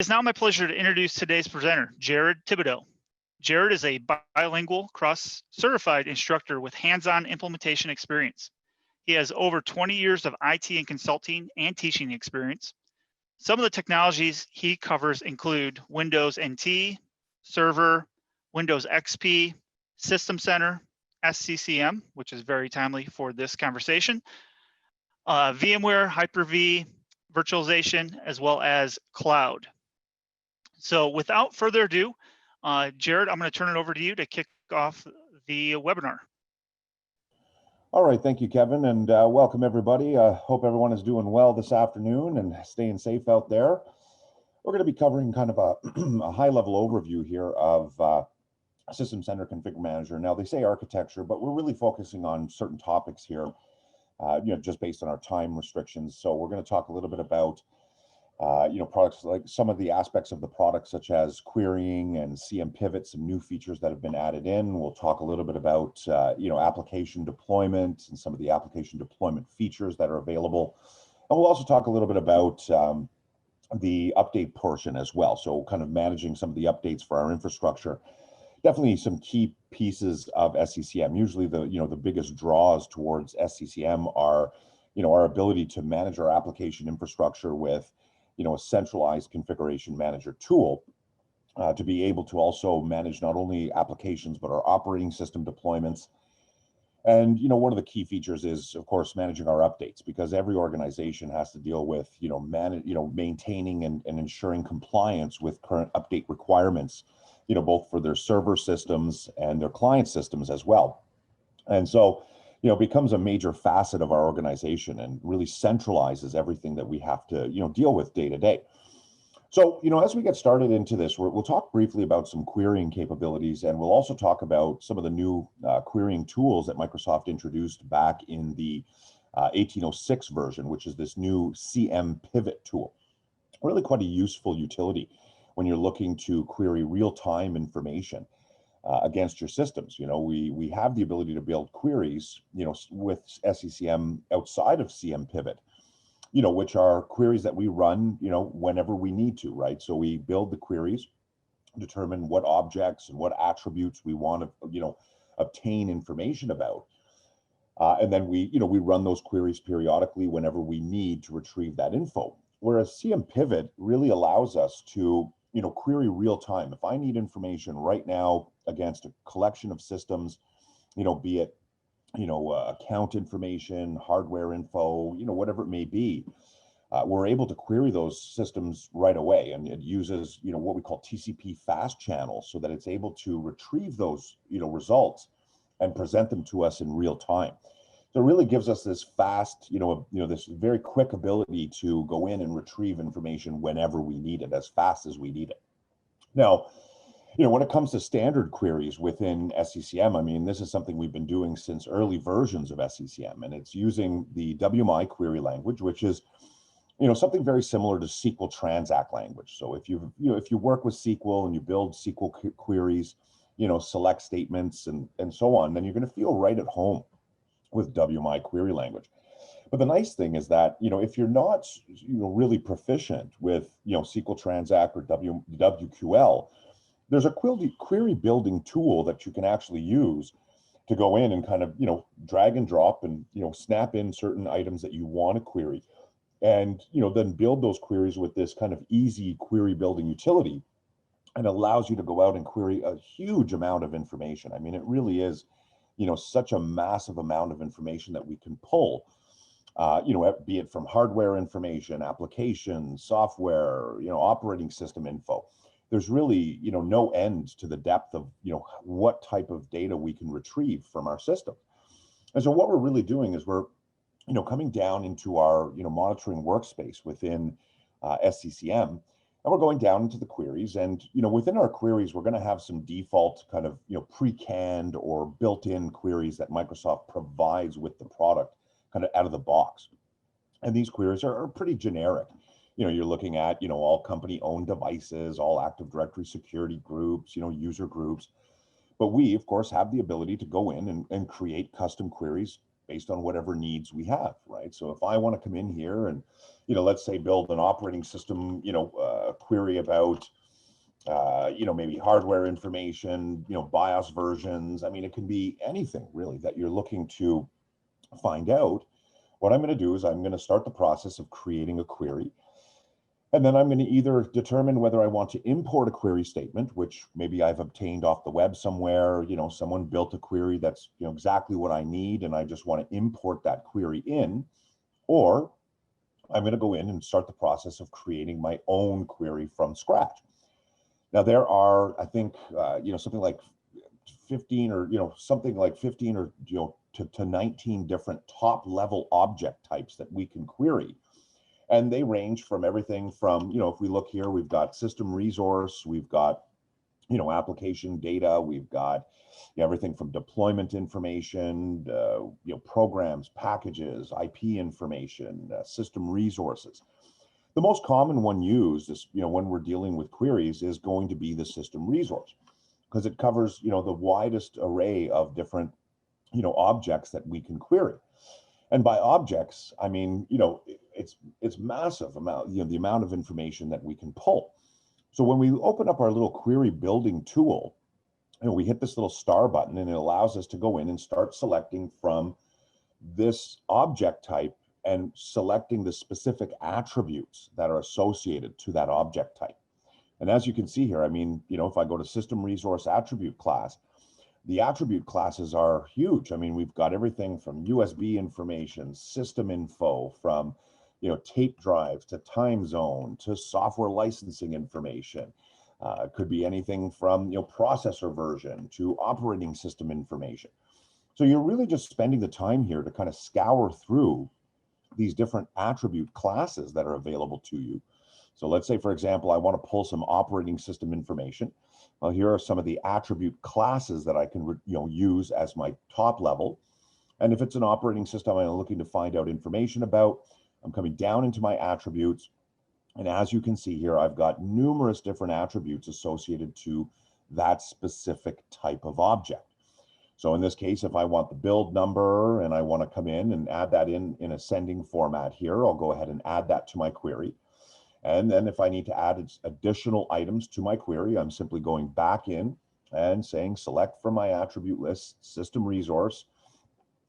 It's now my pleasure to introduce today's presenter, Jared Thibodeau. Jared is a bilingual, cross-certified instructor with hands-on implementation experience. He has over 20 years of IT and consulting and teaching experience. Some of the technologies he covers include Windows NT, Server, Windows XP, System Center, SCCM, which is very timely for this conversation, VMware, Hyper-V, Virtualization, as well as cloud. So without further ado, Jared, I'm going to turn it over to you to kick off the webinar. All right, thank you, Kevin, and welcome everybody. Hope everyone is doing well this afternoon and staying safe out there. We're going to be covering kind of a high-level overview here of System Center Config Manager. Now, they say architecture, but we're really focusing on certain topics here, just based on our time restrictions. So we're going to talk a little bit about products, like some of the aspects of the product, such as querying and CMPivot, some new features that have been added in. We'll talk a little bit about, application deployment and some of the application deployment features that are available. And we'll also talk a little bit about the update portion as well. So kind of managing some of the updates for our infrastructure. Definitely some key pieces of SCCM. Usually the biggest draws towards SCCM are, our ability to manage our application infrastructure with a centralized configuration manager tool to be able to also manage not only applications, but our operating system deployments. And, one of the key features is, of course, managing our updates, because every organization has to deal with, maintaining and ensuring compliance with current update requirements, both for their server systems and their client systems as well. And so, it becomes a major facet of our organization and really centralizes everything that we have to, deal with day to day. So, as we get started into this, we'll talk briefly about some querying capabilities, and we'll also talk about some of the new querying tools that Microsoft introduced back in the 1806 version, which is this new CMPivot tool. Really quite a useful utility when you're looking to query real-time information against your systems. We have the ability to build queries, with SCCM outside of CMPivot, which are queries that we run, whenever we need to, right? So we build the queries, determine what objects and what attributes we want to, obtain information about. And then we run those queries periodically whenever we need to retrieve that info. Whereas CMPivot really allows us to, query real time. If I need information right now against a collection of systems, be it, account information, hardware info, whatever it may be, we're able to query those systems right away. And it uses, what we call TCP fast channels, so that it's able to retrieve those, results and present them to us in real time. So it really gives us this fast, this very quick ability to go in and retrieve information whenever we need it, as fast as we need it. Now, when it comes to standard queries within SCCM, I mean, this is something we've been doing since early versions of SCCM, and it's using the WMI query language, which is, something very similar to SQL Transact language. So if you work with SQL and you build SQL queries, select statements and so on, then you're going to feel right at home with WMI query language. But the nice thing is that, if you're not, really proficient with, SQL Transact or WQL, there's a query building tool that you can actually use to go in and kind of, drag and drop and, snap in certain items that you want to query, and, then build those queries with this kind of easy query building utility, and allows you to go out and query a huge amount of information. I mean, it really is, such a massive amount of information that we can pull, be it from hardware information, applications, software, operating system info. There's really, no end to the depth of, what type of data we can retrieve from our system. And so what we're really doing is we're, coming down into our, monitoring workspace within SCCM, and we're going down into the queries. And, within our queries, we're going to have some default kind of, pre-canned or built-in queries that Microsoft provides with the product kind of out of the box. And these queries are pretty generic. You're looking at, all company-owned devices, all Active Directory security groups, user groups. But we, of course, have the ability to go in and create custom queries, based on whatever needs we have, right? So if I want to come in here and, let's say build an operating system, query about, maybe hardware information, BIOS versions. I mean, it can be anything really that you're looking to find out. What I'm going to do is I'm going to start the process of creating a query. And then I'm going to either determine whether I want to import a query statement, which maybe I've obtained off the web somewhere, someone built a query that's, exactly what I need, and I just want to import that query in, or I'm going to go in and start the process of creating my own query from scratch. Now there are, I think, something like 15 or, something like 15 or, to 19 different top level object types that we can query. And they range from everything from, if we look here, we've got system resource, we've got, application data, we've got everything from deployment information, programs, packages, IP information, system resources. The most common one used is, when we're dealing with queries is going to be the system resource, because it covers, the widest array of different, objects that we can query. And by objects, I mean, it's massive amount, the amount of information that we can pull. So when we open up our little query building tool, we hit this little star button and it allows us to go in and start selecting from this object type and selecting the specific attributes that are associated to that object type. And as you can see here, I mean, if I go to system resource attribute class, the attribute classes are huge. I mean, we've got everything from USB information, system info, from, tape drives to time zone to software licensing information. It could be anything from, processor version to operating system information. So you're really just spending the time here to kind of scour through these different attribute classes that are available to you. So let's say, for example, I want to pull some operating system information. Well, here are some of the attribute classes that I can use as my top level. And if it's an operating system I'm looking to find out information about, I'm coming down into my attributes. And as you can see here, I've got numerous different attributes associated to that specific type of object. So in this case, if I want the build number and I want to come in and add that in ascending format here, I'll go ahead and add that to my query. And then if I need to add additional items to my query, I'm simply going back in and saying select from my attribute list, system resource.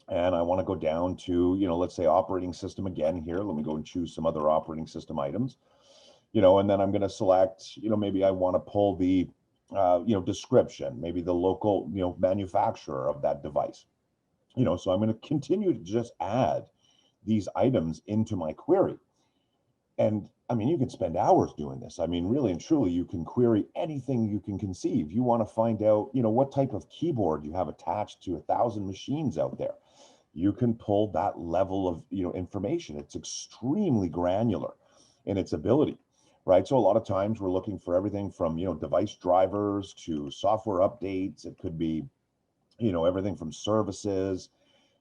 And I want to go down to, let's say operating system again here. Let me go and choose some other operating system items, and then I'm going to select, maybe I want to pull the, description, maybe the local, manufacturer of that device, so I'm going to continue to just add these items into my query. And I mean, you can spend hours doing this. I mean, really and truly, you can query anything you can conceive. You want to find out, what type of keyboard you have attached to 1,000 machines out there. You can pull that level of, information. It's extremely granular in its ability, right? So a lot of times we're looking for everything from, device drivers to software updates. It could be, everything from services.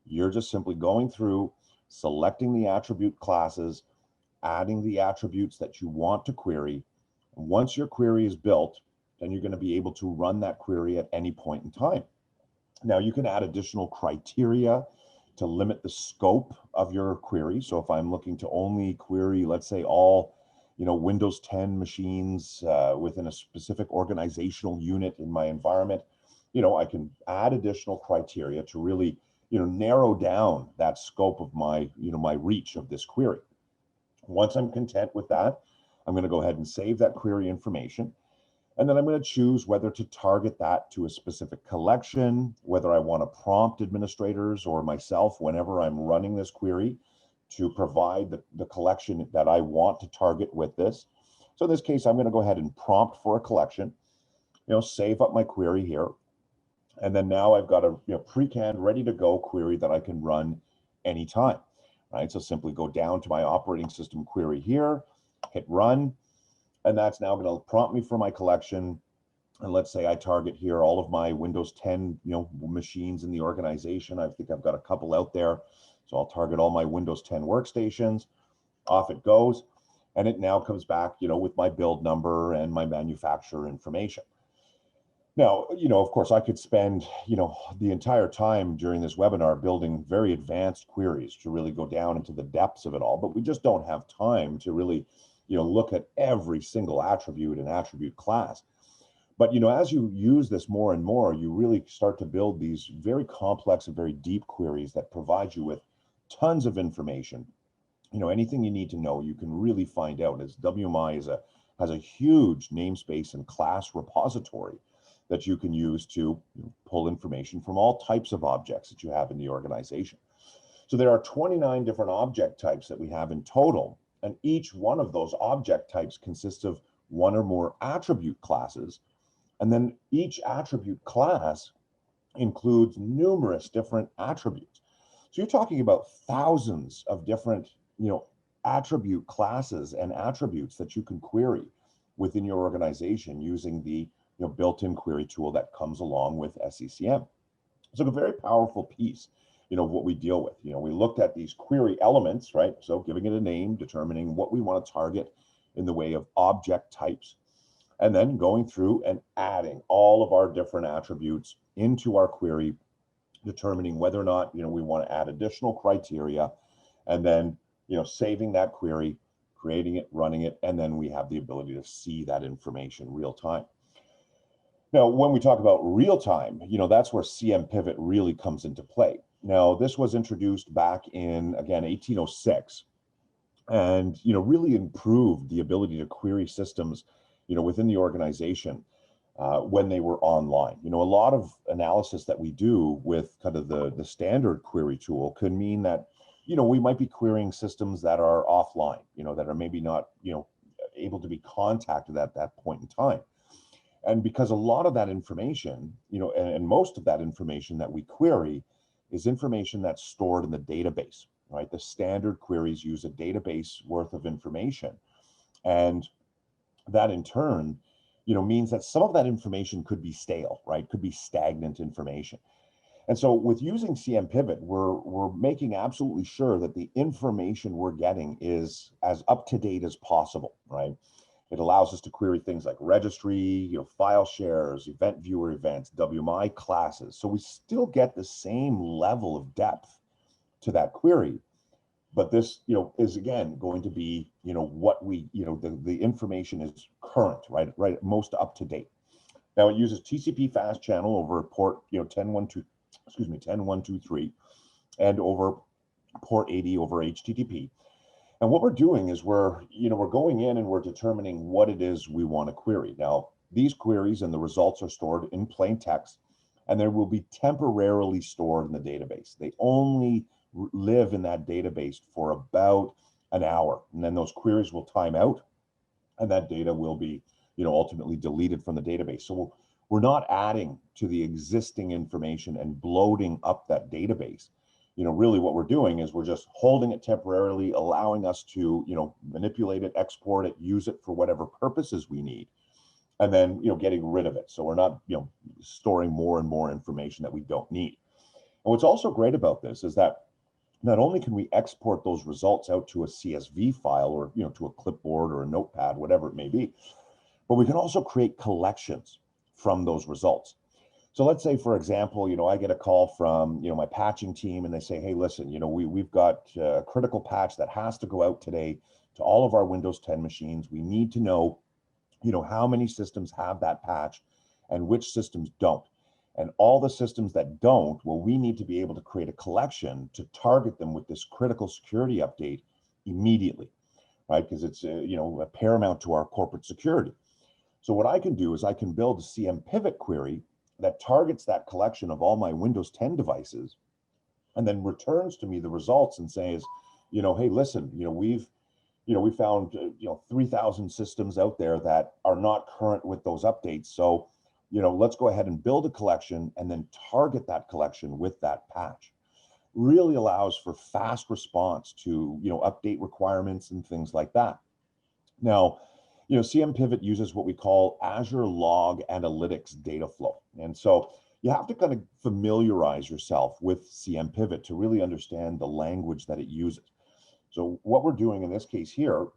You're just simply going through, selecting the attribute classes, adding the attributes that you want to query. Once your query is built, then you're going to be able to run that query at any point in time. Now you can add additional criteria to limit the scope of your query. So if I'm looking to only query, let's say all, Windows 10 machines within a specific organizational unit in my environment, I can add additional criteria to really, narrow down that scope of my, my reach of this query. Once I'm content with that, I'm going to go ahead and save that query information. And then I'm going to choose whether to target that to a specific collection, whether I want to prompt administrators or myself whenever I'm running this query to provide the collection that I want to target with this. So in this case, I'm going to go ahead and prompt for a collection, save up my query here. And then now I've got a pre-canned, ready to go query that I can run anytime. Right, so simply go down to my operating system query here, hit run, and that's now going to prompt me for my collection. And let's say I target here all of my Windows 10, machines in the organization. I think I've got a couple out there, so I'll target all my Windows 10 workstations. Off it goes, and it now comes back, with my build number and my manufacturer information. Now, of course, I could spend, the entire time during this webinar building very advanced queries to really go down into the depths of it all, but we just don't have time to really, look at every single attribute and attribute class. But, as you use this more and more, you really start to build these very complex and very deep queries that provide you with tons of information. Anything you need to know, you can really find out, as WMI has a huge namespace and class repository that you can use to pull information from all types of objects that you have in the organization. So there are 29 different object types that we have in total, and each one of those object types consists of one or more attribute classes. And then each attribute class includes numerous different attributes. So you're talking about thousands of different, attribute classes and attributes that you can query within your organization using the built-in query tool that comes along with SCCM. So a very powerful piece, of what we deal with. We looked at these query elements, right? So giving it a name, determining what we want to target in the way of object types, and then going through and adding all of our different attributes into our query, determining whether or not, we want to add additional criteria, and then, saving that query, creating it, running it, and then we have the ability to see that information real time. Now, when we talk about real time, that's where CMPivot really comes into play. Now, this was introduced back in, again, 1806, and, really improved the ability to query systems, within the organization when they were online. A lot of analysis that we do with kind of the standard query tool could mean that, we might be querying systems that are offline, that are maybe not, able to be contacted at that point in time. And because a lot of that information, and most of that information that we query is information that's stored in the database, right? The standard queries use a database worth of information. And that in turn, means that some of that information could be stale, right? Could be stagnant information. And so with using CMPivot, we're making absolutely sure that the information we're getting is as up to date as possible, right? It allows us to query things like registry, file shares, event viewer events, WMI classes. So we still get the same level of depth to that query. But this, is again going to be, what we, the information is current, right, most up to date. Now it uses TCP fast channel over port, 10123, and over port 80 over HTTP. And what we're doing is we're going in and we're determining what it is we want to query. Now, these queries and the results are stored in plain text, and they will be temporarily stored in the database. They only live in that database for about an hour, and then those queries will time out, and that data will be, ultimately deleted from the database. So we're not adding to the existing information and bloating up that database. Really what we're doing is we're just holding it temporarily, allowing us to, manipulate it, export it, use it for whatever purposes we need, and then, getting rid of it. So we're not, storing more and more information that we don't need. And what's also great about this is that not only can we export those results out to a CSV file or, to a clipboard or a notepad, whatever it may be, but we can also create collections from those results. So let's say, for example, I get a call from, my patching team, and they say, hey, listen, we've got a critical patch that has to go out today to all of our Windows 10 machines. We need to know, how many systems have that patch and which systems don't. And all the systems that don't, well, we need to be able to create a collection to target them with this critical security update immediately, right? Because it's, paramount to our corporate security. So what I can do is I can build a CMPivot query that targets that collection of all my Windows 10 devices, and then returns to me the results and says, hey, listen, we found 3,000 systems out there that are not current with those updates. So, let's go ahead and build a collection and then target that collection with that patch. Really allows for fast response to, update requirements and things like that. Now, CMPivot uses what we call Azure Log Analytics data flow. And so you have to kind of familiarize yourself with CMPivot to really understand the language that it uses. So what we're doing in this case here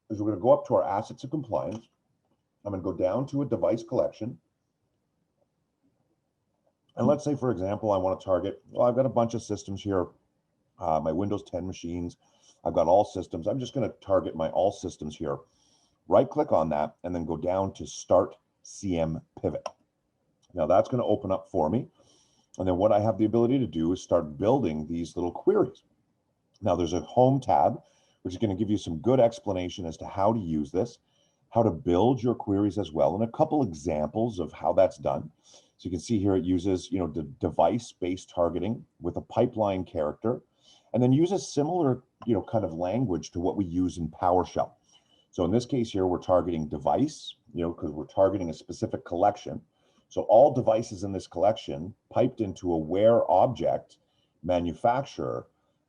is we're going to go up to our assets and compliance. I'm going to go down to a device collection. And let's say, for example, I want to target, well, I've got a bunch of systems here, my Windows 10 machines. I've got all systems. I'm just going to target my all systems here. Right click on that and then go down to Start CMPivot. Now that's going to open up for me. And then what I have the ability to do is start building these little queries. Now there's a Home tab, which is going to give you some good explanation as to how to use this, how to build your queries as well, and a couple examples of how that's done. So you can see here it uses, the device-based targeting with a pipeline character, and then uses similar, kind of language to what we use in PowerShell. So in this case here, we're targeting device, because we're targeting a specific collection. So all devices in this collection piped into a where object manufacturer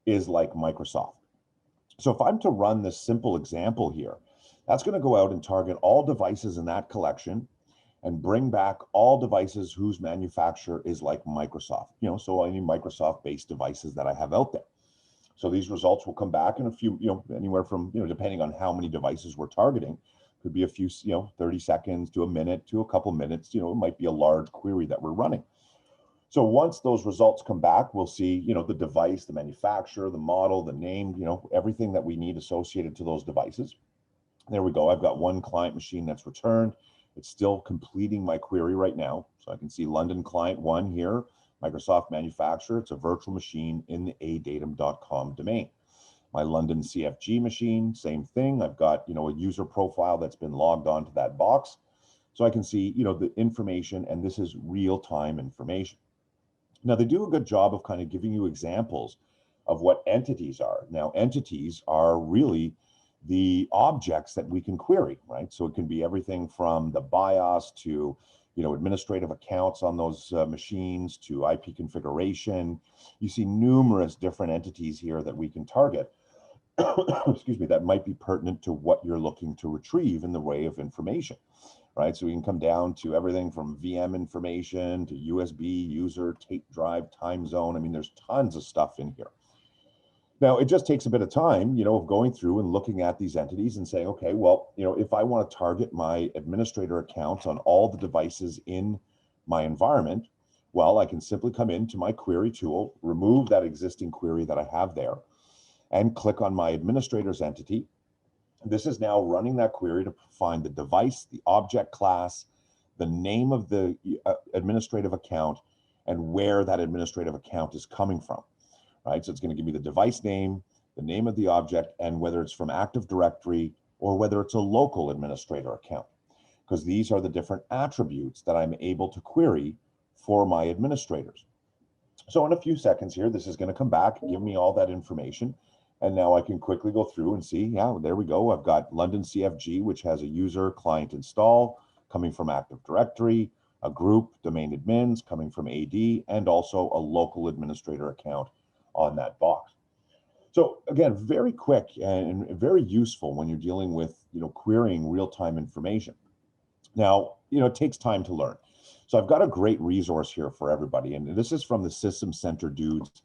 is like Microsoft. So if I'm to run this simple example here, that's going to go out and target all devices in that collection and bring back all devices whose manufacturer is like Microsoft, so any Microsoft-based devices that I have out there. So these results will come back in a few, anywhere from, depending on how many devices we're targeting, could be a few, 30 seconds to a minute to a couple minutes, it might be a large query that we're running. So once those results come back, we'll see, the device, the manufacturer, the model, the name, everything that we need associated to those devices. There we go. I've got one client machine that's returned. It's still completing my query right now. So I can see London client 1 here, Microsoft manufacturer. It's a virtual machine in the adatum.com domain. My London CFG machine, same thing. I've got, a user profile that's been logged onto that box. So I can see, the information, and this is real-time information. Now, they do a good job of kind of giving you examples of what entities are. Now, entities are really the objects that we can query, right? So it can be everything from the BIOS to, administrative accounts on those machines to IP configuration. You see numerous different entities here that we can target, excuse me, that might be pertinent to what you're looking to retrieve in the way of information, right? So we can come down to everything from VM information to USB, user, tape drive, time zone. I mean, there's tons of stuff in here. Now, it just takes a bit of time, of going through and looking at these entities and saying, okay, well, if I want to target my administrator accounts on all the devices in my environment, well, I can simply come into my query tool, remove that existing query that I have there, and click on my administrator's entity. This is now running that query to find the device, the object class, the name of the administrative account, and where that administrative account is coming from. Right, so it's going to give me the device name, the name of the object, and whether it's from Active Directory or whether it's a local administrator account, because these are the different attributes that I'm able to query for my administrators. So in a few seconds here, this is going to come back, give me all that information, and now I can quickly go through and see, yeah, there we go. I've got London CFG, which has a user client install coming from Active Directory, a group domain admins coming from AD, and also a local administrator account on that box. So again, very quick and very useful when you're dealing with, querying real-time information. Now, it takes time to learn. So I've got a great resource here for everybody. And this is from the System Center dudes.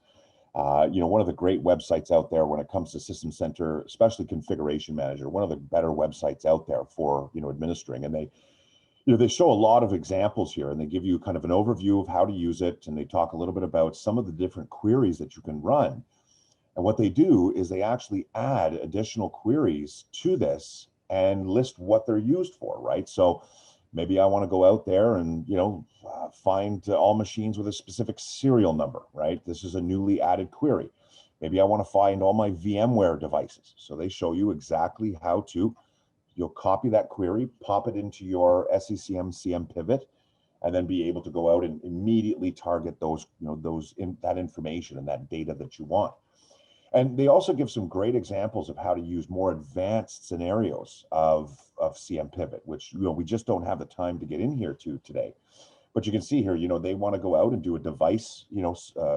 One of the great websites out there when it comes to System Center, especially Configuration Manager, one of the better websites out there for, administering. And they show a lot of examples here, and they give you kind of an overview of how to use it, and they talk a little bit about some of the different queries that you can run. And what they do is they actually add additional queries to this and list what they're used for, right? So maybe I want to go out there and, find all machines with a specific serial number, right? This is a newly added query. Maybe I want to find all my VMware devices. So they show you exactly how to you'll copy that query, pop it into your SCCM CMPivot, and then be able to go out and immediately target those, that information and that data that you want. And they also give some great examples of how to use more advanced scenarios of CMPivot, which we just don't have the time to get in here to today. But you can see here, they want to go out and do a device,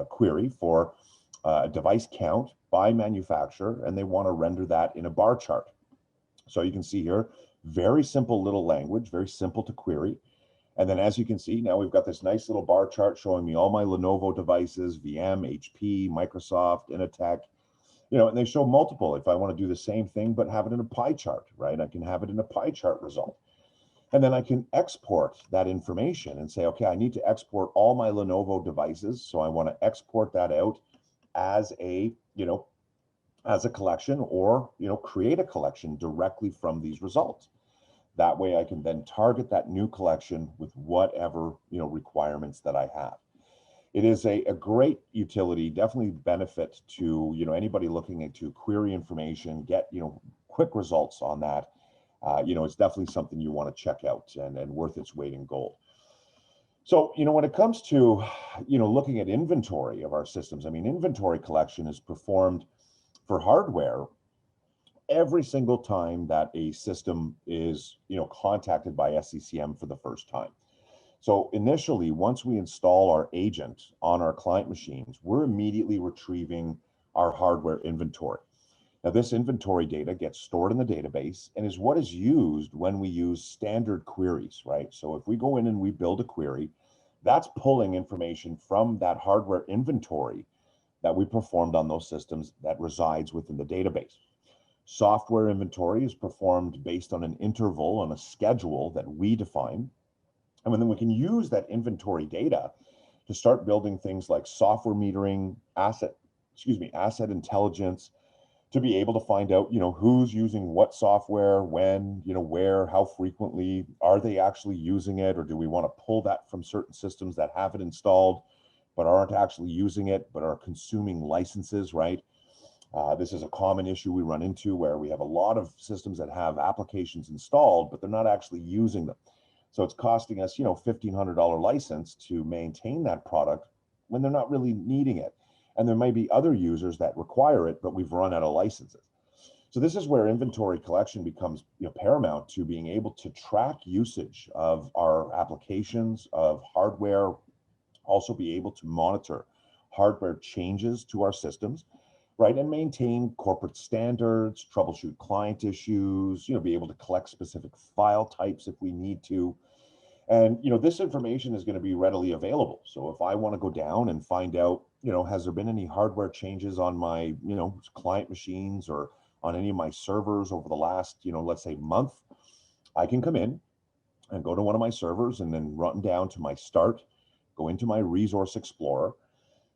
query for a device count by manufacturer, and they want to render that in a bar chart. So you can see here, very simple little language, very simple to query. And then as you can see, now we've got this nice little bar chart showing me all my Lenovo devices, VM, HP, Microsoft, Initech, and they show multiple. If I want to do the same thing, but have it in a pie chart, right? I can have it in a pie chart result. And then I can export that information and say, okay, I need to export all my Lenovo devices. So I want to export that out as a, as a collection, or, create a collection directly from these results. That way I can then target that new collection with whatever, requirements that I have. It is a great utility, definitely benefit to, anybody looking into query information, get, quick results on that. It's definitely something you want to check out, and worth its weight in gold. So, when it comes to, looking at inventory of our systems, I mean, inventory collection is performed for hardware every single time that a system is, contacted by SCCM for the first time. So initially, once we install our agent on our client machines, we're immediately retrieving our hardware inventory. Now, this inventory data gets stored in the database and is what is used when we use standard queries, right? So if we go in and we build a query, that's pulling information from that hardware inventory that we performed on those systems that resides within the database. Software inventory is performed based on an interval, on a schedule that we define. And then we can use that inventory data to start building things like software metering, asset intelligence, to be able to find out, who's using what software, when, where, how frequently, are they actually using it, or do we want to pull that from certain systems that have it installed but aren't actually using it, but are consuming licenses, right? This is a common issue we run into, where we have a lot of systems that have applications installed, but they're not actually using them. So it's costing us, $1,500 license to maintain that product when they're not really needing it. And there may be other users that require it, but we've run out of licenses. So this is where inventory collection becomes, paramount to being able to track usage of our applications, of hardware, also be able to monitor hardware changes to our systems, right? And maintain corporate standards, troubleshoot client issues, be able to collect specific file types if we need to. And, this information is going to be readily available. So if I want to go down and find out, has there been any hardware changes on my, client machines or on any of my servers over the last, let's say month, I can come in and go to one of my servers and then run down to my start, go into my resource explorer,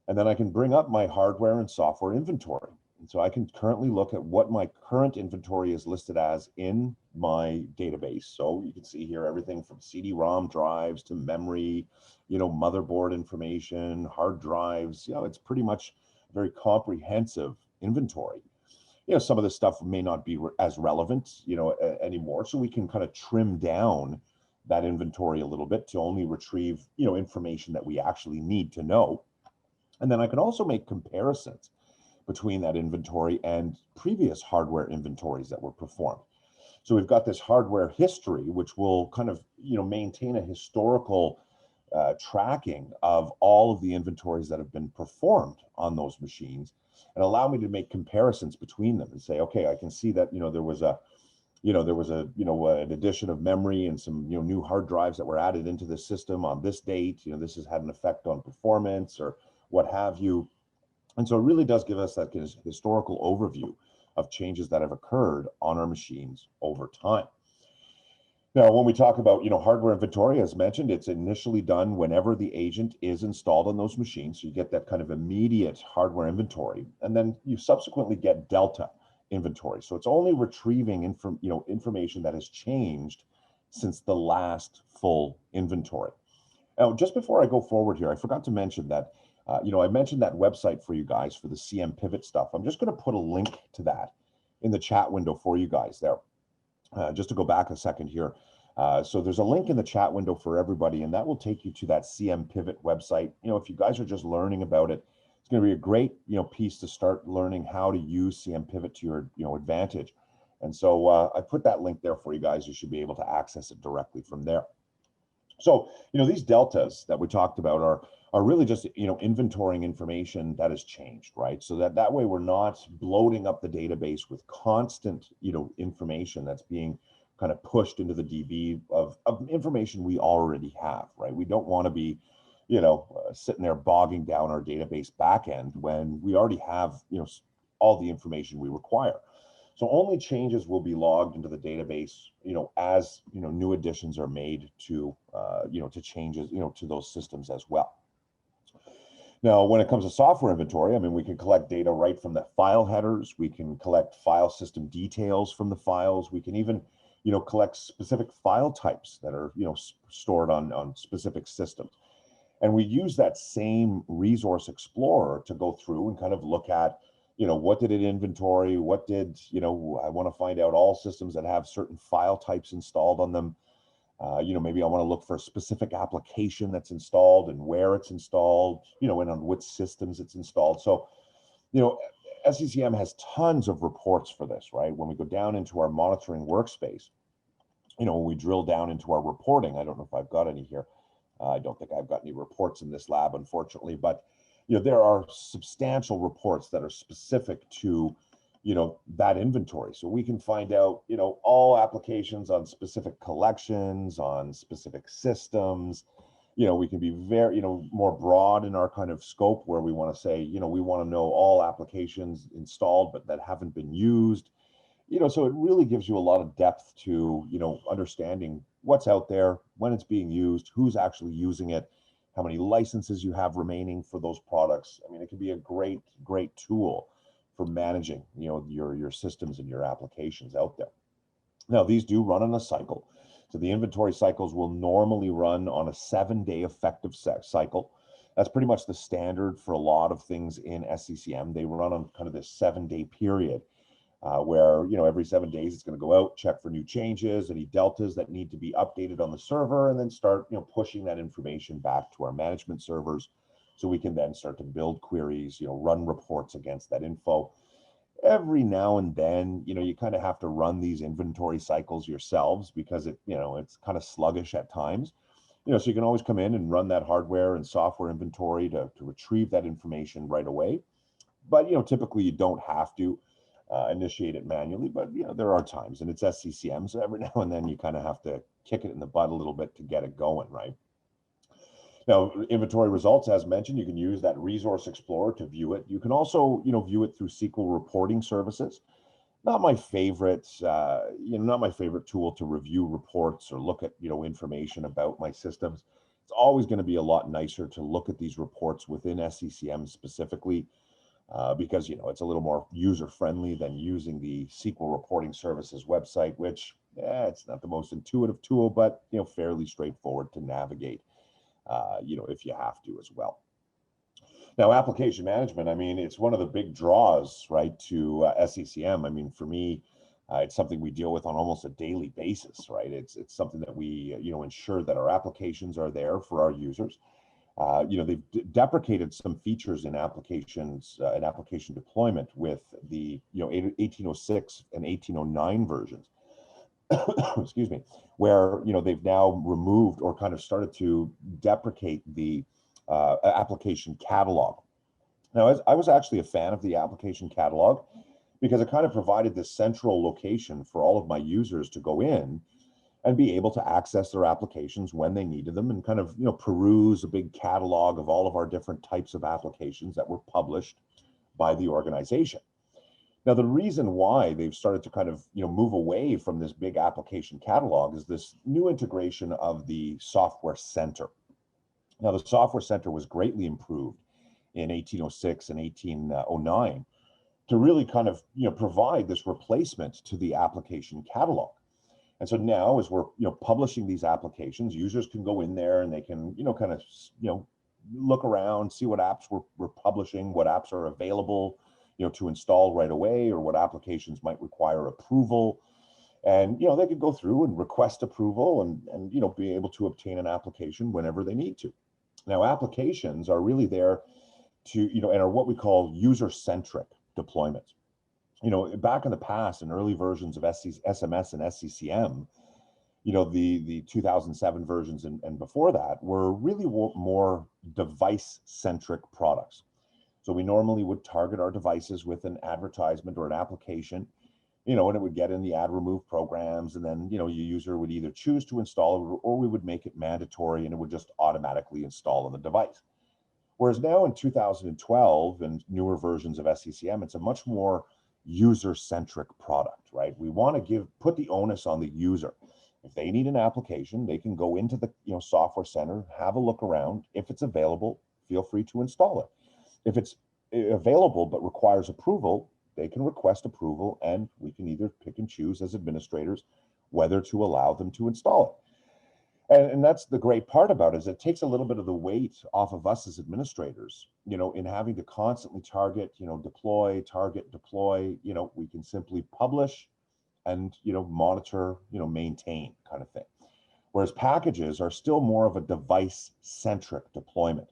and then I can bring up my hardware and software inventory. And so I can currently look at what my current inventory is listed as in my database. So you can see here everything from CD-ROM drives to memory, motherboard information, hard drives. It's pretty much a very comprehensive inventory. Some of this stuff may not be as relevant, anymore. So we can kind of trim down that inventory a little bit to only retrieve, information that we actually need to know. And then I can also make comparisons between that inventory and previous hardware inventories that were performed. So we've got this hardware history, which will kind of, maintain a historical tracking of all of the inventories that have been performed on those machines, and allow me to make comparisons between them and say, okay, I can see that, there was an addition of memory and some, new hard drives that were added into the system on this date. This has had an effect on performance or what have you. And so it really does give us that historical overview of changes that have occurred on our machines over time. Now, when we talk about, hardware inventory, as mentioned, it's initially done whenever the agent is installed on those machines. So you get that kind of immediate hardware inventory, and then you subsequently get Delta inventory. So it's only retrieving information that has changed since the last full inventory. Now, just before I go forward here, I forgot to mention that I mentioned that website for you guys for the CMPivot stuff. I'm just going to put a link to that in the chat window for you guys there. Just to go back a second here. So there's a link in the chat window for everybody, and that will take you to that CMPivot website. If you guys are just learning about it, it's going to be a great, piece to start learning how to use CMPivot to your, advantage. And so I put that link there for you guys. You should be able to access it directly from there. So, these deltas that we talked about are really just, inventorying information that has changed, right? So that way we're not bloating up the database with constant, information that's being kind of pushed into the DB of information we already have, right? We don't want to be, sitting there bogging down our database backend when we already have, all the information we require. So only changes will be logged into the database, as new additions are made to to changes, to those systems as well. Now, when it comes to software inventory, I mean, we can collect data right from the file headers. We can collect file system details from the files. We can even, collect specific file types that are, stored on specific systems. And we use that same resource explorer to go through and kind of look at, what did it inventory? What did, I want to find out all systems that have certain file types installed on them. Maybe I want to look for a specific application that's installed and where it's installed, and on which systems it's installed. So, SCCM has tons of reports for this, right? When we go down into our monitoring workspace, when we drill down into our reporting, I don't know if I've got any here. I don't think I've got any reports in this lab, unfortunately, but, there are substantial reports that are specific to that inventory. So we can find out, all applications on specific collections, on specific systems. We can be very, more broad in our kind of scope where we want to say, we want to know all applications installed, but that haven't been used. So it really gives you a lot of depth to, understanding what's out there, when it's being used, who's actually using it, how many licenses you have remaining for those products. I mean, it can be a great, great tool for managing, your systems and your applications out there. Now, these do run on a cycle. So the inventory cycles will normally run on a 7-day effective cycle. That's pretty much the standard for a lot of things in SCCM. They run on kind of this 7-day period where, every 7 days it's going to go out, check for new changes, any deltas that need to be updated on the server, and then start, pushing that information back to our management servers. So we can then start to build queries, run reports against that info. Every now and then, you kind of have to run these inventory cycles yourselves because it's kind of sluggish at times. So you can always come in and run that hardware and software inventory to retrieve that information right away. But, typically you don't have to initiate it manually, but, there are times, and it's SCCM. So every now and then you kind of have to kick it in the butt a little bit to get it going, right? Now, inventory results, as mentioned, you can use that resource explorer to view it. You can also, view it through SQL reporting services. Not my favorite, not my favorite tool to review reports or look at, information about my systems. It's always going to be a lot nicer to look at these reports within SCCM specifically because, it's a little more user-friendly than using the SQL reporting services website, which it's not the most intuitive tool, but, fairly straightforward to navigate. If you have to as well. Now, application management, I mean, it's one of the big draws, right, to SCCM. I mean, for me, it's something we deal with on almost a daily basis, right? It's something that we, ensure that our applications are there for our users. They've deprecated some features in applications, in application deployment with the, 1806 and 1809 versions. Excuse me, where they've now removed or kind of started to deprecate the application catalog. Now, I was actually a fan of the application catalog because it kind of provided this central location for all of my users to go in and be able to access their applications when they needed them and kind of peruse a big catalog of all of our different types of applications that were published by the organization. Now, the reason why they've started to kind of, move away from this big application catalog is this new integration of the software center. Now, the software center was greatly improved in 1806 and 1809 to really kind of, provide this replacement to the application catalog. And so now as we're, publishing these applications, users can go in there and they can, kind of, look around, see what apps we're publishing, what apps are available, to install right away, or what applications might require approval. And, they could go through and request approval and be able to obtain an application whenever they need to. Now, applications are really there to, and are what we call user-centric deployments. Back in the past, in early versions of SMS and SCCM, the 2007 versions and before that were really more device-centric products. So we normally would target our devices with an advertisement or an application, and it would get in the ad remove programs, and then, your user would either choose to install it or we would make it mandatory and it would just automatically install on the device. Whereas now in 2012 and newer versions of SCCM, it's a much more, user-centric product, right? We want to put the onus on the user. If they need an application, they can go into the Software Center, have a look around. If it's available, feel free to install it. If it's available but requires approval, they can request approval, and we can either pick and choose as administrators whether to allow them to install it. And that's the great part about it, is it takes a little bit of the weight off of us as administrators, in having to constantly target, deploy, target, deploy. We can simply publish and, monitor, maintain kind of thing. Whereas packages are still more of a device-centric deployment.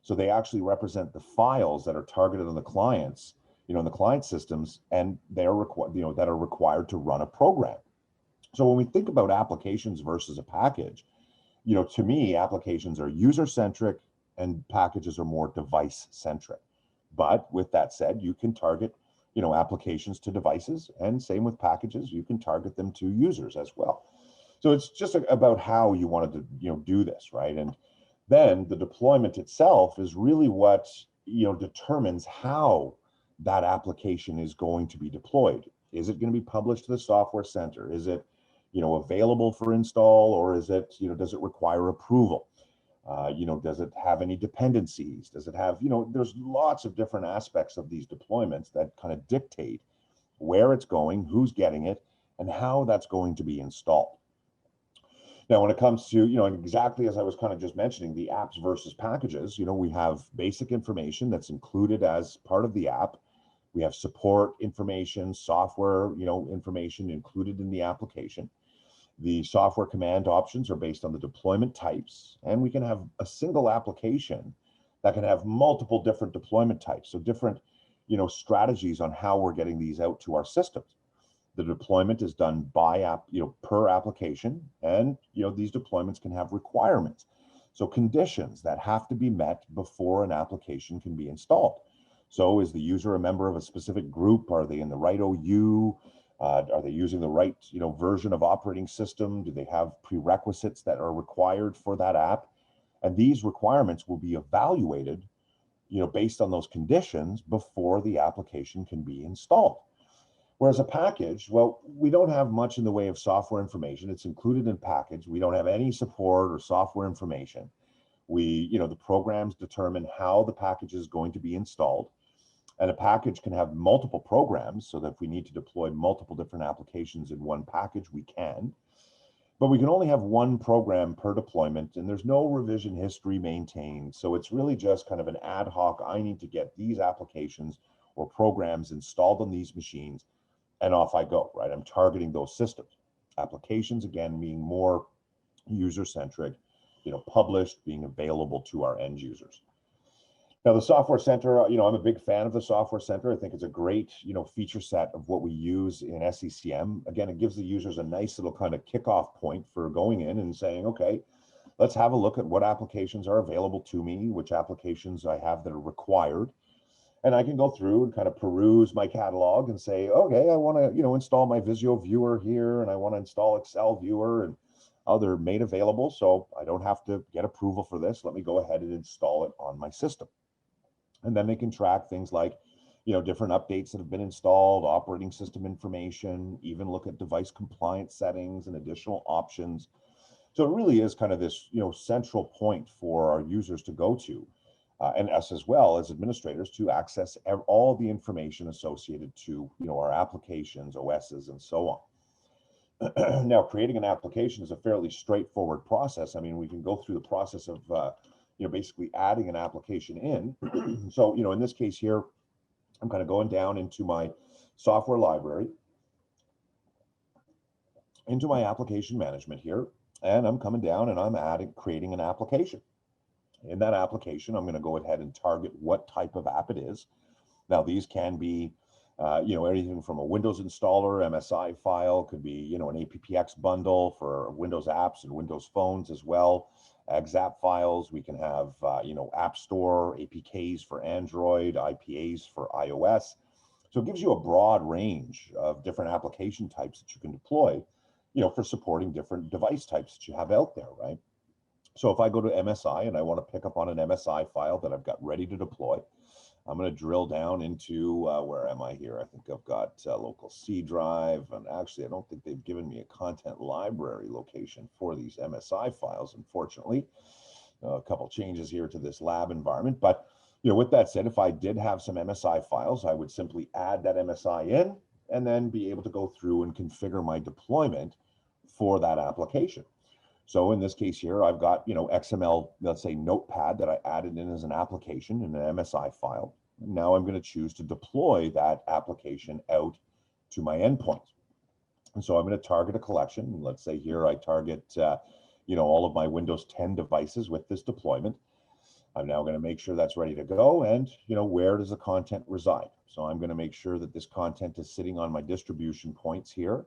So they actually represent the files that are targeted on the clients, in the client systems, and they are that are required to run a program. So when we think about applications versus a package, to me, applications are user-centric and packages are more device-centric. But with that said, you can target, applications to devices, and same with packages, you can target them to users as well. So it's just about how you wanted to, do this, right? And then the deployment itself is really what, determines how that application is going to be deployed. Is it going to be published to the Software Center? Is it, available for install, or is it, does it require approval? Does it have any dependencies? Does it have, there's lots of different aspects of these deployments that kind of dictate where it's going, who's getting it, and how that's going to be installed. Now, when it comes to, exactly as I was kind of just mentioning, the apps versus packages, we have basic information that's included as part of the app. We have support information, software, information included in the application. The software command options are based on the deployment types, and we can have a single application that can have multiple different deployment types. So different, strategies on how we're getting these out to our systems. The deployment is done by per application, and these deployments can have requirements. So conditions that have to be met before an application can be installed. So is the user a member of a specific group? Are they in the right OU? Are they using the right version of operating system? Do they have prerequisites that are required for that app? And these requirements will be evaluated based on those conditions before the application can be installed. Whereas a package, well, we don't have much in the way of software information. It's included in package. We don't have any support or software information. The programs determine how the package is going to be installed. And a package can have multiple programs, so that if we need to deploy multiple different applications in one package, we can. But we can only have one program per deployment, and there's no revision history maintained. So it's really just kind of an ad hoc, I need to get these applications or programs installed on these machines, and off I go, right? I'm targeting those systems. Applications, again, being more user-centric, published, being available to our end users. Now, the Software Center, I'm a big fan of the Software Center. I think it's a great, feature set of what we use in SCCM. Again, it gives the users a nice little kind of kickoff point for going in and saying, okay, let's have a look at what applications are available to me, which applications I have that are required. And I can go through and kind of peruse my catalog and say, okay, I want to, install my Visio viewer here, and I want to install Excel viewer, and they're made available, so I don't have to get approval for this. Let me go ahead and install it on my system. And then they can track things like, different updates that have been installed, operating system information, even look at device compliance settings and additional options. So it really is kind of this, central point for our users to go to, and us as well as administrators to access all the information associated to, our applications, OSs, and so on. Now, creating an application is a fairly straightforward process. I mean, we can go through the process of, basically adding an application in. So, in this case here, I'm kind of going down into my software library, into my application management here, and I'm coming down and I'm creating an application. In that application, I'm going to go ahead and target what type of app it is. Now, these can be, anything from a Windows installer, MSI file, could be, an APPX bundle for Windows apps and Windows phones as well. XApp files, we can have, App Store, APKs for Android, IPAs for iOS. So it gives you a broad range of different application types that you can deploy, for supporting different device types that you have out there, right? So if I go to MSI and I want to pick up on an MSI file that I've got ready to deploy, I'm going to drill down into, where am I here? I think I've got local C drive, and actually I don't think they've given me a content library location for these MSI files, unfortunately. A couple changes here to this lab environment, but with that said, if I did have some MSI files, I would simply add that MSI in and then be able to go through and configure my deployment for that application. So in this case here, I've got, XML, let's say notepad that I added in as an application in an MSI file. Now I'm going to choose to deploy that application out to my endpoint. And so I'm going to target a collection. Let's say here I target, all of my Windows 10 devices with this deployment. I'm now going to make sure that's ready to go. And, where does the content reside? So I'm going to make sure that this content is sitting on my distribution points here,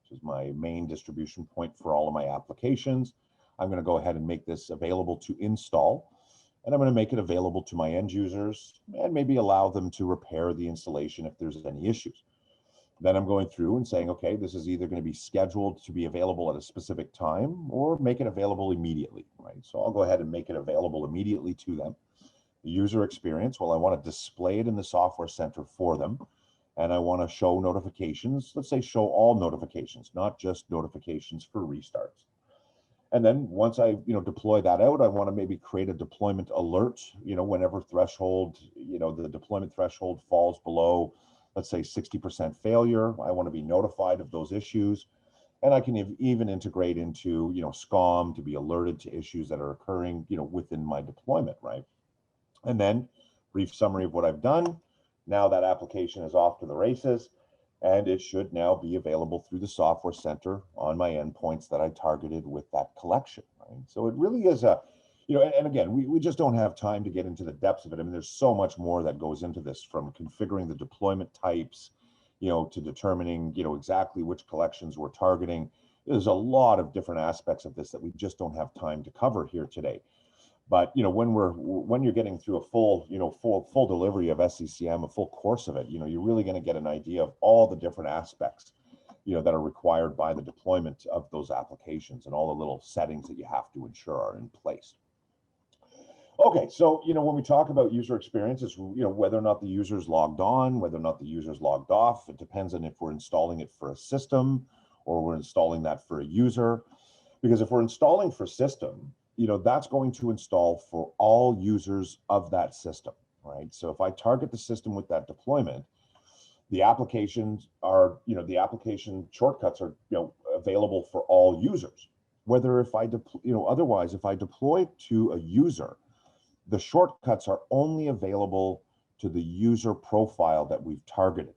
which is my main distribution point for all of my applications. I'm going to go ahead and make this available to install, and I'm going to make it available to my end users and maybe allow them to repair the installation if there's any issues. Then I'm going through and saying, okay, this is either going to be scheduled to be available at a specific time or make it available immediately, right? So I'll go ahead and make it available immediately to them. The user experience, well, I want to display it in the software center for them. And I want to show notifications, let's say show all notifications, not just notifications for restarts. And then once I, deploy that out, I want to maybe create a deployment alert, whenever threshold, the deployment threshold falls below, let's say 60% failure. I want to be notified of those issues. And I can even integrate into, SCOM to be alerted to issues that are occurring, within my deployment, right? And then brief summary of what I've done. Now that application is off to the races, and it should now be available through the software center on my endpoints that I targeted with that collection, right? So it really is a, and again, we just don't have time to get into the depths of it. I mean, there's so much more that goes into this, from configuring the deployment types, to determining, exactly which collections we're targeting. There's a lot of different aspects of this that we just don't have time to cover here today. But when you're getting through a full delivery of SCCM, a full course of it, you're really going to get an idea of all the different aspects, that are required by the deployment of those applications and all the little settings that you have to ensure are in place. Okay, so when we talk about user experience, it's whether or not the user is logged on, whether or not the user is logged off. It depends on if we're installing it for a system or we're installing that for a user. Because if we're installing for system, that's going to install for all users of that system, right? So if I target the system with that deployment, the applications are, the application shortcuts are, available for all users. Whether if I otherwise, if I deploy to a user, the shortcuts are only available to the user profile that we've targeted.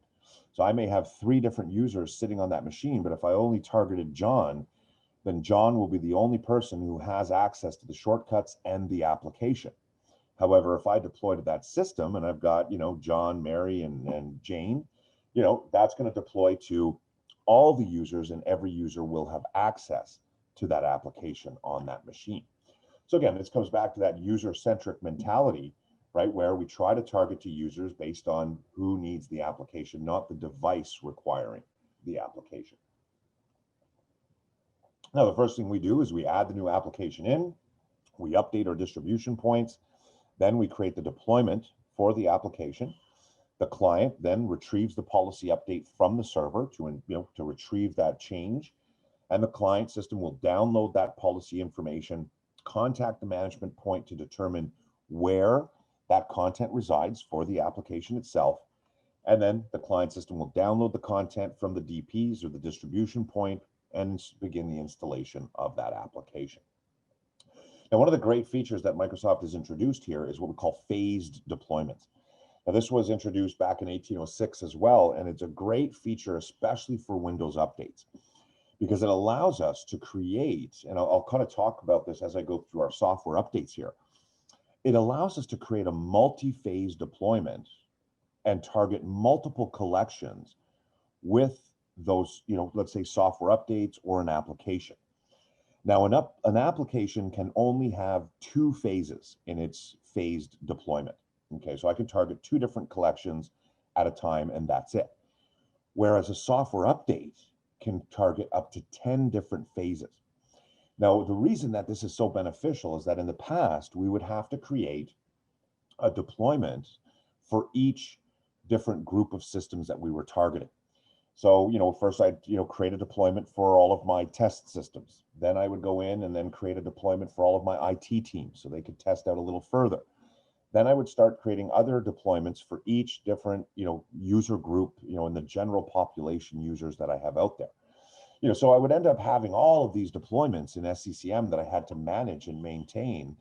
So I may have 3 different users sitting on that machine, but if I only targeted John, then John will be the only person who has access to the shortcuts and the application. However, if I deploy to that system and I've got, John, Mary, and Jane, that's going to deploy to all the users, and every user will have access to that application on that machine. So again, this comes back to that user-centric mentality, right, where we try to target to users based on who needs the application, not the device requiring the application. Now, the first thing we do is we add the new application in, we update our distribution points, then we create the deployment for the application. The client then retrieves the policy update from the server to retrieve that change, and the client system will download that policy information, contact the management point to determine where that content resides for the application itself, and then the client system will download the content from the DPs or the distribution point and begin the installation of that application. Now, one of the great features that Microsoft has introduced here is what we call phased deployments. Now, this was introduced back in 1806 as well, and it's a great feature, especially for Windows updates, because it allows us to create, and I'll kind of talk about this as I go through our software updates here. It allows us to create a multi-phase deployment and target multiple collections with those, let's say software updates or an application. Now, an application can only have 2 phases in its phased deployment. Okay, so I can target 2 different collections at a time, and that's it. Whereas a software update can target up to 10 different phases. Now, the reason that this is so beneficial is that in the past, we would have to create a deployment for each different group of systems that we were targeting. So, first I'd, create a deployment for all of my test systems. Then I would go in and then create a deployment for all of my IT teams so they could test out a little further. Then I would start creating other deployments for each different, user group, in the general population users that I have out there. So I would end up having all of these deployments in SCCM that I had to manage and maintain,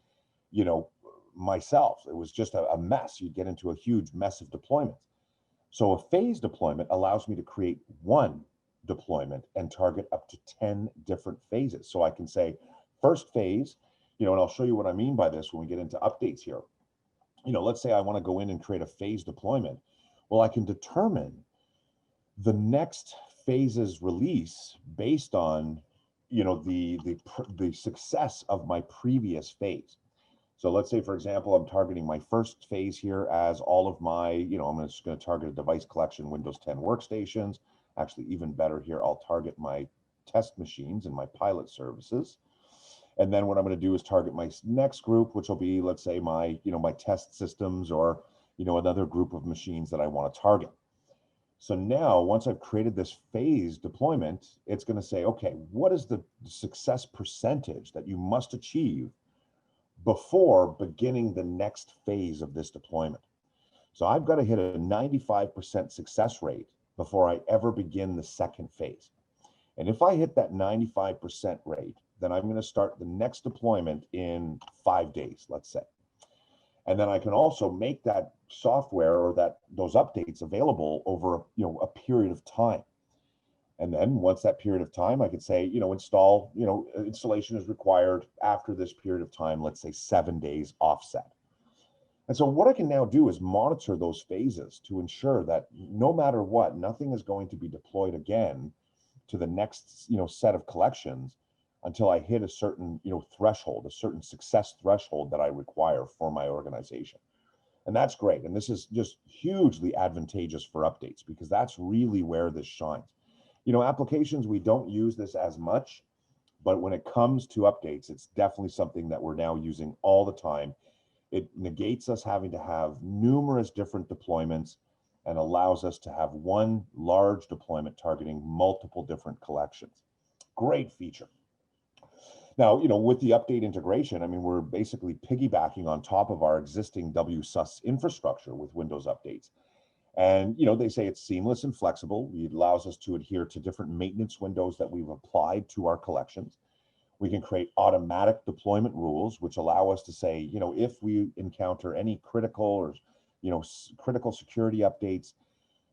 myself. It was just a mess. You'd get into a huge mess of deployments. So a phase deployment allows me to create one deployment and target up to 10 different phases. So I can say first phase, and I'll show you what I mean by this when we get into updates here. Let's say I want to go in and create a phase deployment. Well, I can determine the next phase's release based on, the success of my previous phase. So let's say, for example, I'm targeting my first phase here as all of my, I'm just going to target a device collection, Windows 10 workstations. Actually, even better here, I'll target my test machines and my pilot services. And then what I'm going to do is target my next group, which will be, let's say, my, my test systems or, another group of machines that I want to target. So now, once I've created this phase deployment, it's going to say, okay, what is the success percentage that you must achieve before beginning the next phase of this deployment? So I've got to hit a 95% success rate before I ever begin the second phase. And if I hit that 95% rate, then I'm going to start the next deployment in 5 days, let's say. And then I can also make that software or those updates available over a period of time. And then once that period of time, I could say, installation is required after this period of time, let's say 7 days offset. And so what I can now do is monitor those phases to ensure that no matter what, nothing is going to be deployed again to the next, set of collections until I hit a certain, threshold, a certain success threshold that I require for my organization. And that's great. And this is just hugely advantageous for updates because that's really where this shines. Applications, we don't use this as much, but when it comes to updates, it's definitely something that we're now using all the time. It negates us having to have numerous different deployments and allows us to have one large deployment targeting multiple different collections. Great feature. Now, with the update integration, we're basically piggybacking on top of our existing WSUS infrastructure with Windows updates. And, they say it's seamless and flexible. It allows us to adhere to different maintenance windows that we've applied to our collections. We can create automatic deployment rules, which allow us to say, if we encounter any critical or, critical security updates,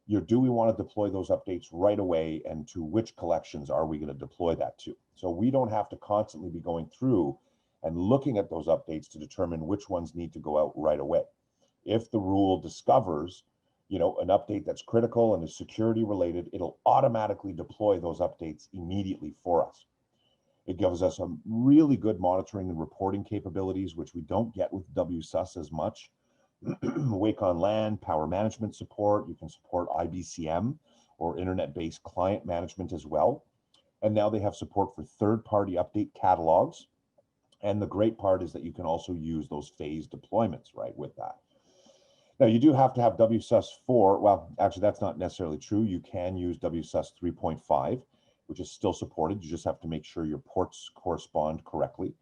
do we want to deploy those updates right away, and to which collections are we going to deploy that to? So we don't have to constantly be going through and looking at those updates to determine which ones need to go out right away. If the rule discovers an update that's critical and is security related, it'll automatically deploy those updates immediately for us. It gives us a really good monitoring and reporting capabilities, which we don't get with WSUS as much. Wake on LAN, power management support. You can support IBCM or internet-based client management as well. And now they have support for third-party update catalogs. And the great part is that you can also use those phase deployments, right, with that. Now, you do have to have WSUS 4. Well, actually, that's not necessarily true. You can use WSUS 3.5, which is still supported. You just have to make sure your ports correspond correctly.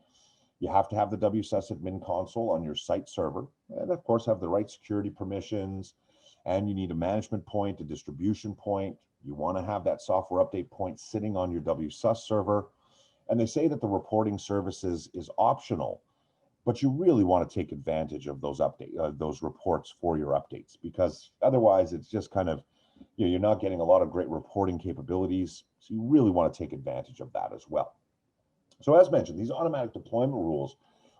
You have to have the WSUS admin console on your site server, and of course have the right security permissions, and you need a management point, a distribution point. You want to have that software update point sitting on your WSUS server. And they say that the reporting services is optional, but you really want to take advantage of those those reports for your updates, because otherwise it's just kind of, you're not getting a lot of great reporting capabilities. So you really want to take advantage of that as well. So as mentioned, these automatic deployment rules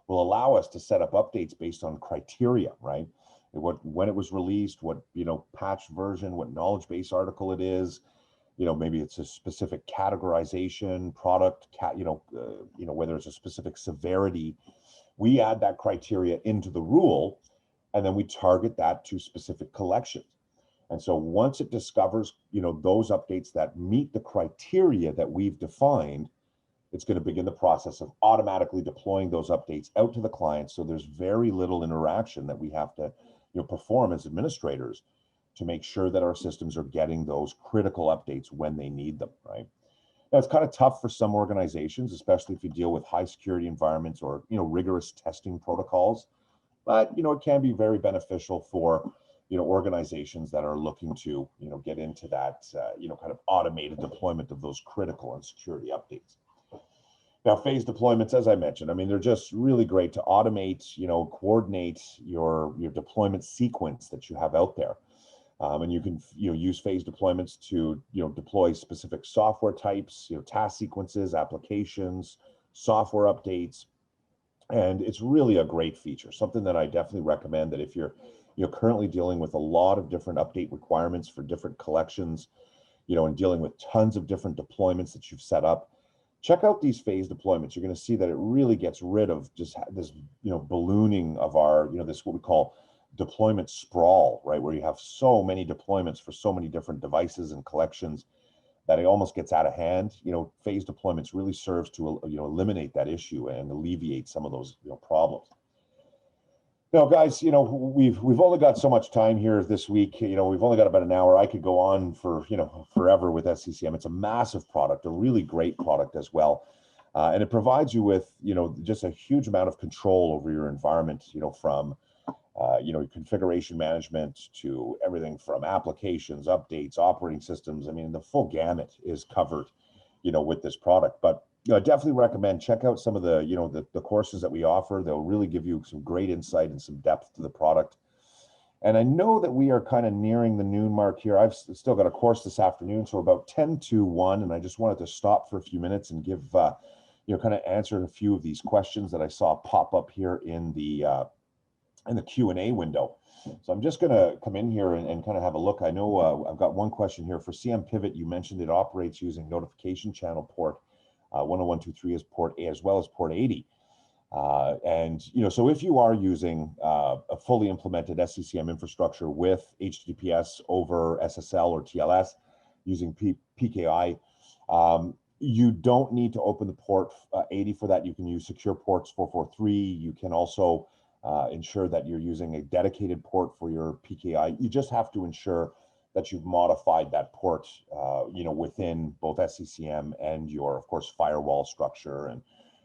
will allow us to set up updates based on criteria, right? When it was released, what, patch version, what knowledge base article it is, maybe it's a specific categorization, product, whether it's a specific severity. We add that criteria into the rule, and then we target that to specific collections. And so once it discovers, those updates that meet the criteria that we've defined, it's going to begin the process of automatically deploying those updates out to the client. So there's very little interaction that we have to, perform as administrators to make sure that our systems are getting those critical updates when they need them, right? Now, it's kind of tough for some organizations, especially if you deal with high security environments or, rigorous testing protocols. But, it can be very beneficial for, organizations that are looking to, get into that, kind of automated deployment of those critical and security updates. Now, phase deployments, as I mentioned, I mean, they're just really great to automate, coordinate your deployment sequence that you have out there. And you can use phase deployments to deploy specific software types, task sequences, applications, software updates, and it's really a great feature. Something that I definitely recommend, that if you're currently dealing with a lot of different update requirements for different collections, and dealing with tons of different deployments that you've set up, check out these phase deployments. You're going to see that it really gets rid of just this ballooning of our this what we call deployment sprawl, right, where you have so many deployments for so many different devices and collections that it almost gets out of hand. Phase deployments really serves to eliminate that issue and alleviate some of those problems. Now, guys, we've only got so much time here this week. We've only got about an hour. I could go on for forever with SCCM. It's a massive product, a really great product as well, and it provides you with just a huge amount of control over your environment. From configuration management to everything from applications, updates, operating systems. I mean, the full gamut is covered, with this product. But I definitely recommend check out some of the, the courses that we offer. They'll really give you some great insight and some depth to the product. And I know that we are kind of nearing the noon mark here. I've still got a course this afternoon, so about 10 to 1, and I just wanted to stop for a few minutes and give, kind of answer a few of these questions that I saw pop up here in the Q&A window. So I'm just going to come in here and kind of have a look. I know I've got one question here for CMPivot. You mentioned it operates using notification channel port 10123 as port A as well as port 80. And so if you are using a fully implemented SCCM infrastructure with HTTPS over SSL or TLS using PKI, you don't need to open the port 80 for that. You can use secure ports 443. You can also ensure that you're using a dedicated port for your PKI. You just have to ensure that you've modified that port, within both SCCM and your, of course, firewall structure and,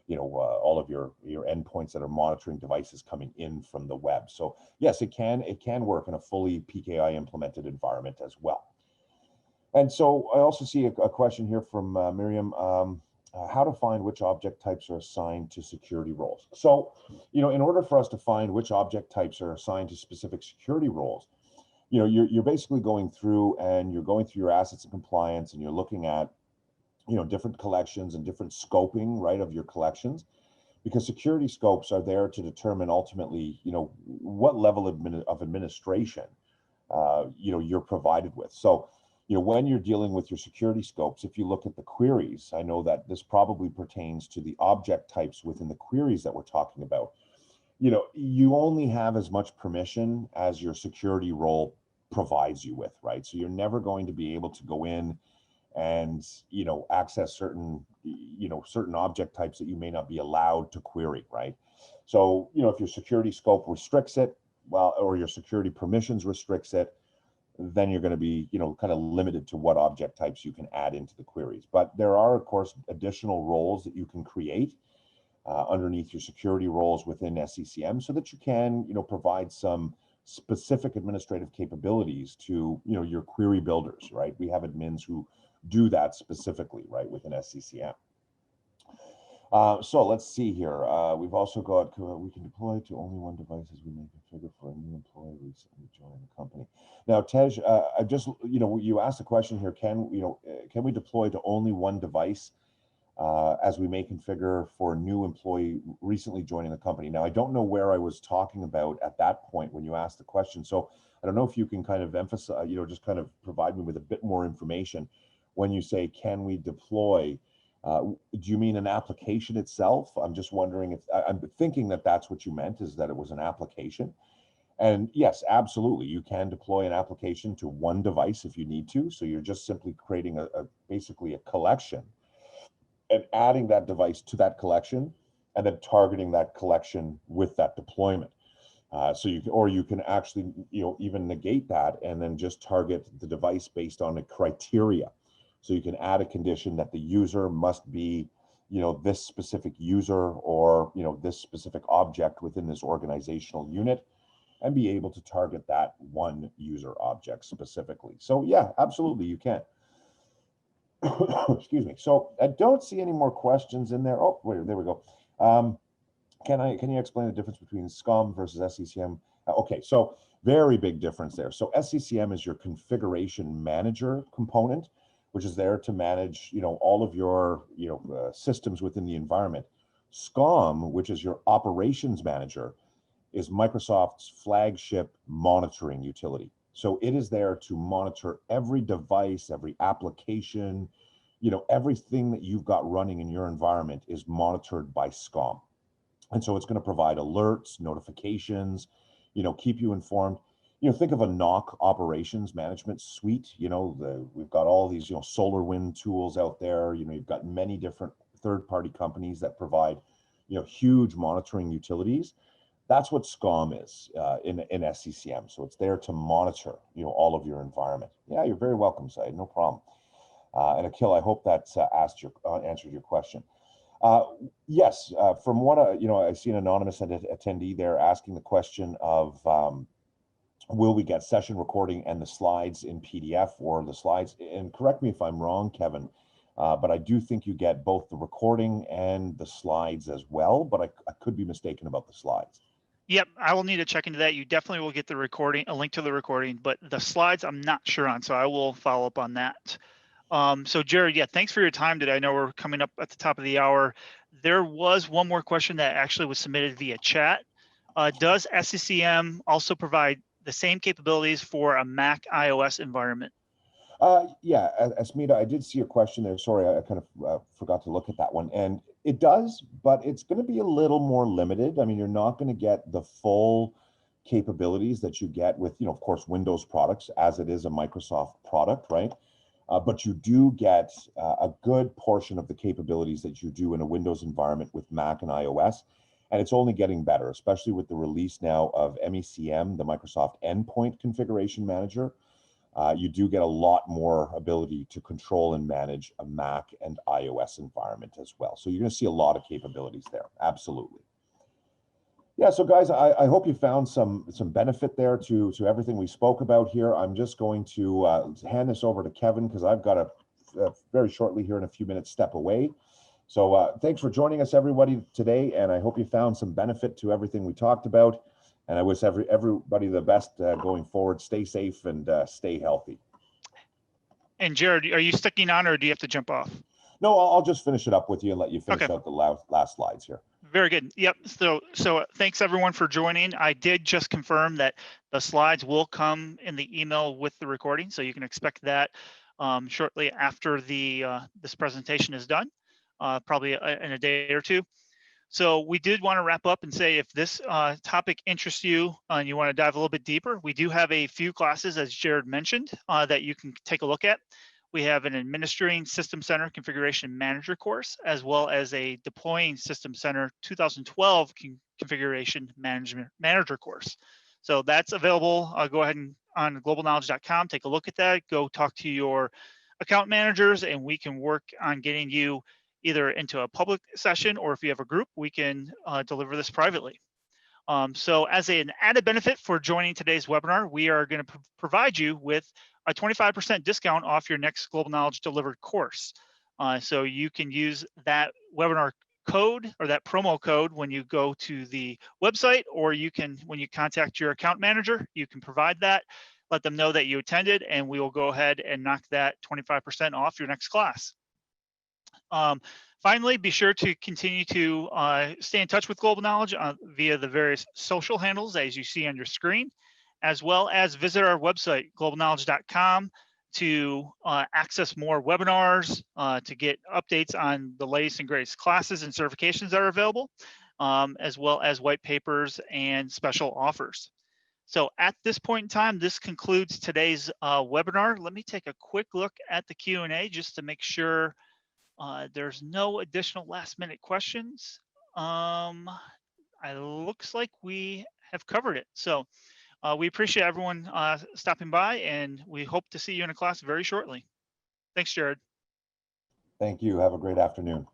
all of your endpoints that are monitoring devices coming in from the web. So yes, it can work in a fully PKI implemented environment as well. And so I also see a question here from Miriam. How to find which object types are assigned to security roles. So, in order for us to find which object types are assigned to specific security roles, you're basically going through your assets and compliance, and you're looking at, different collections and different scoping, right, of your collections, because security scopes are there to determine ultimately, what level of administration, you're provided with. So, when you're dealing with your security scopes, if you look at the queries, I know that this probably pertains to the object types within the queries that we're talking about. You only have as much permission as your security role provides you with, right? So you're never going to be able to go in and, access certain object types that you may not be allowed to query, right? So, if your security scope restricts it, or your security permissions restricts it, then you're going to be, kind of limited to what object types you can add into the queries. But there are, of course, additional roles that you can create underneath your security roles within SCCM so that you can, provide some specific administrative capabilities to, your query builders, right? We have admins who do that specifically, right, within SCCM. So let's see here. We've also got, we can deploy to only one device as we may configure for a new employee recently joining the company. Now, Tej, I just, you asked a question here. Can we deploy to only one device as we may configure for a new employee recently joining the company? Now, I don't know where I was talking about at that point when you asked the question. So I don't know if you can kind of emphasize, just kind of provide me with a bit more information when you say, can we deploy? Do you mean an application itself? I'm just wondering if I'm thinking that that's what you meant, is that it was an application. And yes, absolutely, you can deploy an application to one device if you need to. So you're just simply creating basically a collection and adding that device to that collection and then targeting that collection with that deployment. So you can actually, even negate that and then just target the device based on a criteria. So you can add a condition that the user must be, this specific user or, this specific object within this organizational unit, and be able to target that one user object specifically. So yeah, absolutely, you can. Excuse me. So I don't see any more questions in there. Oh, wait, there we go. Can you explain the difference between SCCM versus SCCM? Okay, so very big difference there. So SCCM is your configuration manager component, which is there to manage, all of your, systems within the environment. SCCM, which is your operations manager, is Microsoft's flagship monitoring utility. So it is there to monitor every device, every application, everything that you've got running in your environment is monitored by SCCM. And so it's going to provide alerts, notifications, keep you informed. Think of a NOC operations management suite. We've got all these, SolarWind tools out there. You've got many different third-party companies that provide, huge monitoring utilities. That's what SCCM is in SCCM. So it's there to monitor, all of your environment. Yeah, you're very welcome, Syed. No problem. And Akhil, I hope that answered your question. Yes, from what I see an anonymous attendee there asking the question of will we get session recording and the slides in PDF or the slides? And correct me if I'm wrong, Kevin, but I do think you get both the recording and the slides as well, but I could be mistaken about the slides. Yep, I will need to check into that. You definitely will get the recording, a link to the recording, but the slides I'm not sure on, so I will follow up on that. So Jared, yeah, thanks for your time today. I know we're coming up at the top of the hour. There was one more question that actually was submitted via chat. Does SCCM also provide the same capabilities for a Mac iOS environment? Yeah, Asmita, I did see your question there. Sorry, I kind of forgot to look at that one. And it does, but it's going to be a little more limited. I mean, you're not going to get the full capabilities that you get with, of course, Windows products, as it is a Microsoft product, right? But you do get a good portion of the capabilities that you do in a Windows environment with Mac and iOS. And it's only getting better, especially with the release now of MECM, the Microsoft Endpoint Configuration Manager. You do get a lot more ability to control and manage a Mac and iOS environment as well. So you're going to see a lot of capabilities there. Absolutely. Yeah, so guys, I hope you found some benefit there to everything we spoke about here. I'm just going to hand this over to Kevin because I've got to very shortly here in a few minutes step away. So thanks for joining us, everybody, today, and I hope you found some benefit to everything we talked about. And I wish everybody the best going forward. Stay safe and stay healthy. And Jared, are you sticking on or do you have to jump off? No, I'll just finish it up with you and let you finish out the last slides here. Very good. Yep. So thanks everyone for joining. I did just confirm that the slides will come in the email with the recording, so you can expect that shortly after this presentation is done, probably in a day or two. So we did want to wrap up and say if this topic interests you and you want to dive a little bit deeper, we do have a few classes, as Jared mentioned, that you can take a look at. We have an Administering System Center Configuration Manager course, as well as a Deploying System Center 2012 Configuration Manager course. So that's available. Go ahead and on globalknowledge.com, take a look at that. Go talk to your account managers, and we can work on getting you either into a public session, or if you have a group, we can deliver this privately. So as an added benefit for joining today's webinar, we are going to provide you with a 25% discount off your next Global Knowledge Delivered course. So you can use that webinar code or that promo code when you go to the website, or you can, when you contact your account manager, you can provide that, let them know that you attended, and we will go ahead and knock that 25% off your next class. Finally, be sure to continue to stay in touch with Global Knowledge via the various social handles as you see on your screen, as well as visit our website, globalknowledge.com, to access more webinars, to get updates on the latest and greatest classes and certifications that are available, as well as white papers and special offers. So at this point in time, this concludes today's webinar. Let me take a quick look at the Q&A just to make sure there's no additional last minute questions. It looks like we have covered it. So we appreciate everyone stopping by, and we hope to see you in a class very shortly. Thanks, Jared. Thank you. Have a great afternoon.